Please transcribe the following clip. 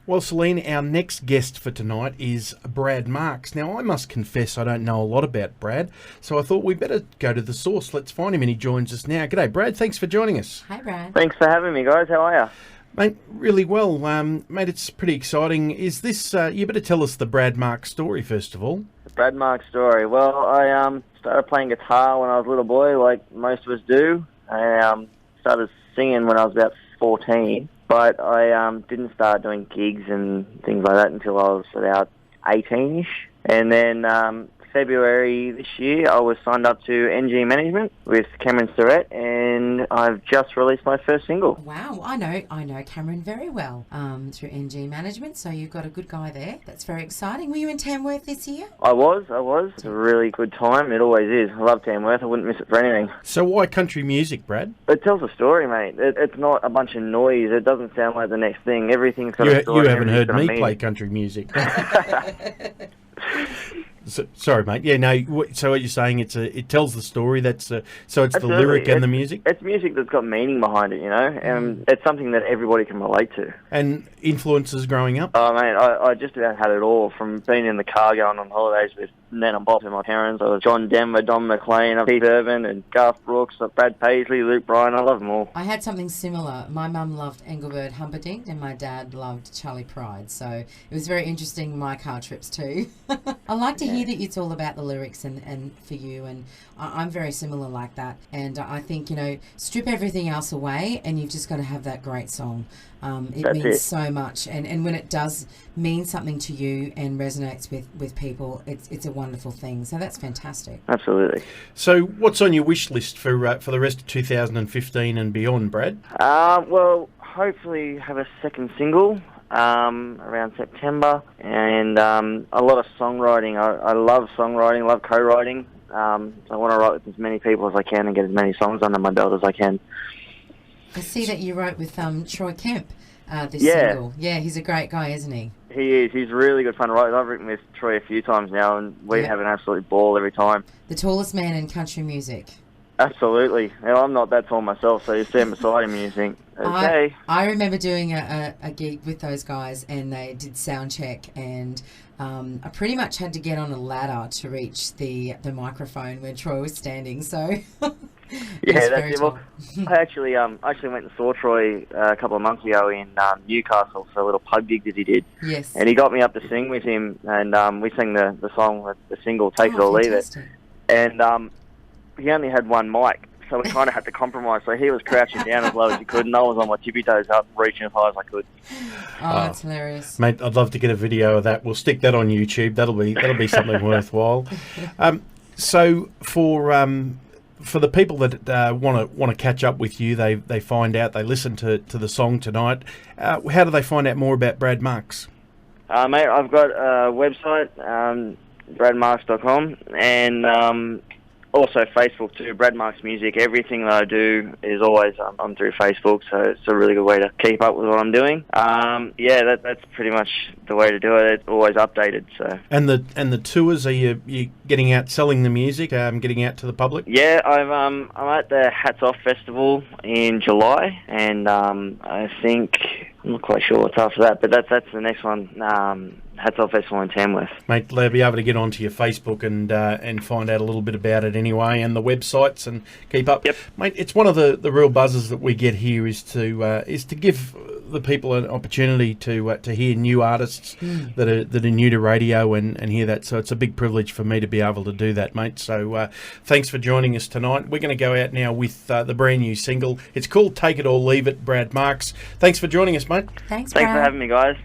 Well, Celine, our next guest for tonight is Brad Marks. Now, I must confess I don't know a lot about Brad, so I thought we'd better go to the source. Let's find him, and he joins us now. G'day, Brad. Thanks for joining us. Hi, Brad. Thanks for having me, guys. How are you? Mate, really well. Mate, it's pretty exciting. Is this, you better tell us the Brad Marks story, first of all. The Brad Marks story. Well, I started playing guitar when I was a little boy, like most of us do. I started singing when I was about 14. But I didn't start doing gigs and things like that until I was about 18-ish. And then February this year, I was signed up to NG Management with Cameron Surrett, and I've just released my first single. Wow, I know Cameron very well through NG Management, so you've got a good guy there. That's very exciting. Were you in Tamworth this year? I was. It's a really good time. It always is. I love Tamworth. I wouldn't miss it for anything. So why country music, Brad? It tells a story, mate. It's not a bunch of noise. It doesn't sound like the next thing. Everything's got a story. You haven't heard me play country music. Sorry, mate. Yeah, no. So what you're saying? It tells the story. So it's Absolutely. The lyric and the music. It's music that's got meaning behind it, you know. And it's something that everybody can relate to. And influences growing up. Oh, mate, I just about had it all. From being in the car going on holidays with Nan and Bob and my parents. I was John Denver, Don McLean, Pete Urban, and Garth Brooks, Brad Paisley, Luke Bryan. I love them all. I had something similar. My mum loved Engelbert Humperdinck, and my dad loved Charlie Pride. So it was very interesting in my car trips too. I like to hear that it's all about the lyrics and for you, and I'm very similar like that. And I think, strip everything else away and you've just got to have that great song. It means so much, and when it does mean something to you and resonates with people, it's a wonderful thing. So that's fantastic. Absolutely. So what's on your wish list for the rest of 2015 and beyond, Brad? Well, hopefully have a second single around September, and a lot of songwriting. I love songwriting, love co-writing. I want to write with as many people as I can and get as many songs under my belt as I can. I see that you wrote with Troy Kemp this single. Yeah, he's a great guy, isn't he? He is. He's really good fun to write with. I've written with Troy a few times now, and we have an absolute ball every time. The tallest man in country music. Absolutely. Now, I'm not that tall myself, so you stand beside him and you think, okay. I remember doing a gig with those guys, and they did sound check, and I pretty much had to get on a ladder to reach the microphone where Troy was standing, so... Yeah, that's it. Well, I actually went and saw Troy a couple of months ago in Newcastle for a little pub gig that he did. Yes. And he got me up to sing with him, and we sang the song, the single, Take It or Leave It. And he only had one mic, so we kind of had to compromise. So he was crouching down as low as he could, and I was on my tippy toes up, reaching as high as I could. Oh, that's hilarious. Mate, I'd love to get a video of that. We'll stick that on YouTube. That'll be something worthwhile. So for the people that want to catch up with you, they find out, they listen to the song tonight. How do they find out more about Brad Marks? Mate, I've got a website, bradmarks.com, and also Facebook too, Brad Marks Music. Everything that I do is always I'm through Facebook, so it's a really good way to keep up with what I'm doing. That's pretty much the way to do it. It's always updated. So. And the tours, are you getting out selling the music, getting out to the public? Yeah, I'm at the Hats Off Festival in July, and I think I'm not quite sure what's after that, but that's the next one. Hats Off Festival in Tamworth. Mate, they'll be able to get onto your Facebook and find out a little bit about it anyway, and the websites, and keep up. Yep. Mate, it's one of the real buzzes that we get here is to give the people an opportunity to hear new artists that are new to radio and hear that. So it's a big privilege for me to be able to do that, mate. So thanks for joining us tonight. We're going to go out now with the brand new single. It's called Take It or Leave It, Brad Marks. Thanks for joining us, mate. Thanks for having me, guys.